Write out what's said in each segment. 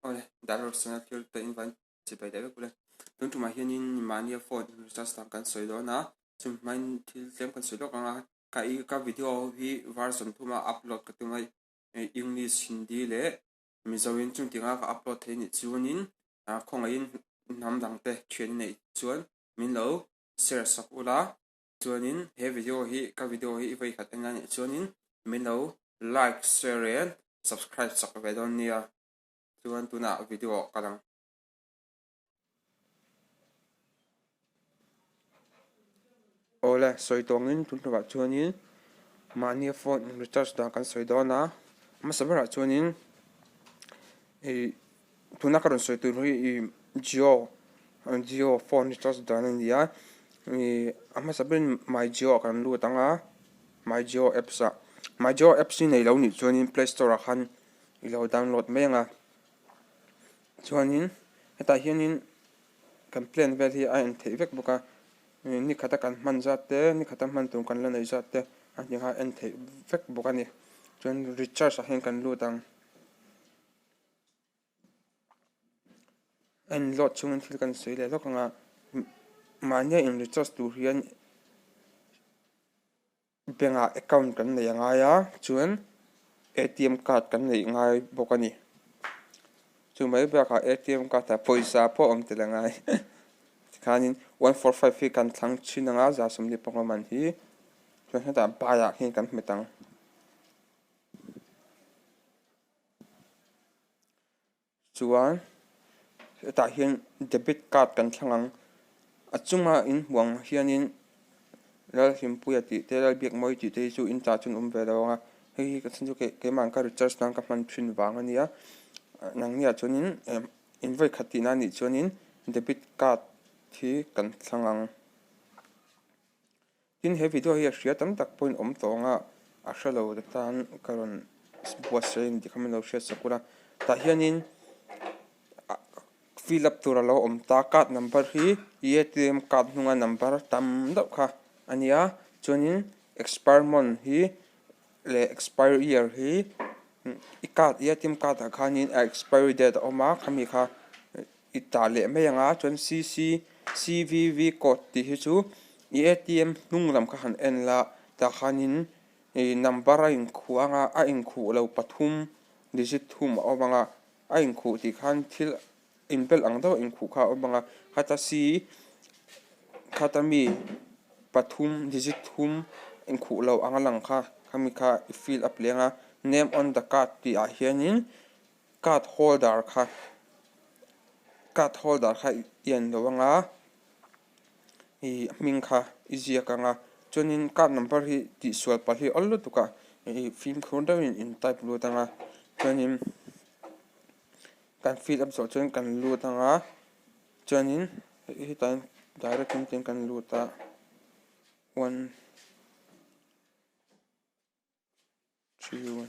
Ôi, đã rồi sáng kêu tới invite chỉ phải đấy cũng lên. Tuần chủ mà hiện in mania phone just tăng cần soi đó na. Chúng mình thì xem cần soi đó cái video hi version thu mà upload cái tiếng này English Hindi lệ. Mình sau in chúng tiếng cái upload thế này chuan in không ai in nắm đăng te chuyên này chuan mình lâu share sắc ula chuan in he video hi cái video hi vậy khát anh này chuan in mình lâu like share and subscribe sắc về đó nia. Chuan tuna video kalang ole soi tongin tun ba chuanin mania phone recharge da kan soi dona ma sabara chuanin e tuna karon soi tu ri Jio phone recharge da nan dia e ama sabin my Jio kan lu tanga my Jio apps a my Jio apps nei lo ni chuanin play store a khan I lo download menga chuanin heta hianin complain vel hi a en thei vek boka ni khata kan man zate ni khata man tung kan la nei zate ani ha en thei vek boka ni chuan recharge a hen kan lu tang en lot chung thil kan sei le lokanga mania in recharge tu hian benga account kan nei anga ya chuan ATM card kan nei ngai boka ni chu mai ba ka ATM card ta poisa po om telangai khanin 145 fi kan thlang chinanga za somni pangaman hi chuan heta baya hin kan metang chuan ta hian debit card kan thlangang achunga in huang hianin lal himpuya ti telal biak moi ti te chu in ta chun ve lawanga hei ka thinju ke man ka recharge nang ka man thin wang ania nang nia chunin invite khatina ni chuanin debit card thi kan thlangang tin he video hi a hria tam tak point om tonga a hralo de tan karon buasen di khamen lo hria sakura ta hianin fill up tura lo om ta card number hi ATM card hunga number tam do kha ania chuanin expire month hi le expire year hi I card ATM card a khanin expiry date oma khami kha ita le meyanga chuan CVV code ti hi chu ATM hnunglam kha han en la ta khanin number a in khuanga a in khu lo pathum digit thum awanga a in khu ti khan thil inbel ang do in khu kha awanga khata khata mi pathum digit thum in khu lo angalang kha khami kha fill up lenga name on the card ti a hianin card holder kha yen lowanga ming kha izia kanga chuanin card number hi ti sual pa hi allu tuka film khonda in type lu tanga chuanin kan fill up so chuan kan lu tanga chuanin hi time direct tin kan lu ta 1 3 1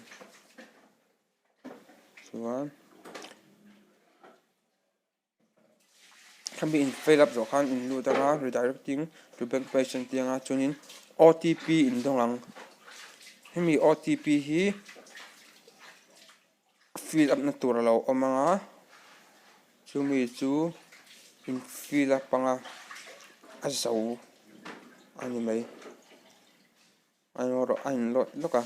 chuan can be in fill up so khan in lu tanga redirecting to bank page tianga chuanin OTP in dongang hemi OTP hi fill up na tura lo omanga chumi chu in fill up panga azau ani mai anoro an lot loka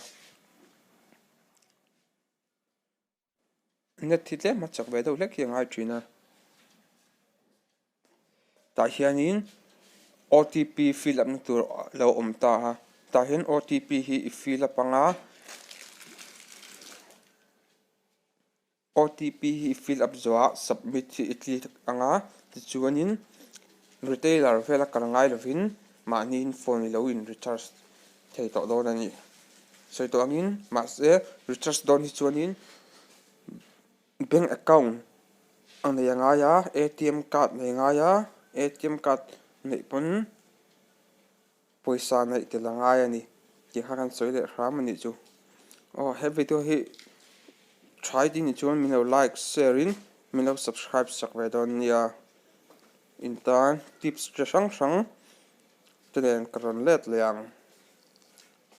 net thitle machak ve do lek yang trina ta hianin OTP fill up na tur lo omta ha ta hian OTP hi fill up anga OTP hi fill up zoa submit hi itli anga tichuanin retailer vela karangai lovin manin phone lo in recharge thei to don ani soi to angin ma se recharge don hi chuanin bank account ang nei anga ya ATM card nei anga ya ATM card nei pon poisa nei telanga ya ni ki hakan soi le ram ani chu he video hi try din chuan min lo like share in min lo subscribe sak ve don nia in tan tips sang tenen karon let leang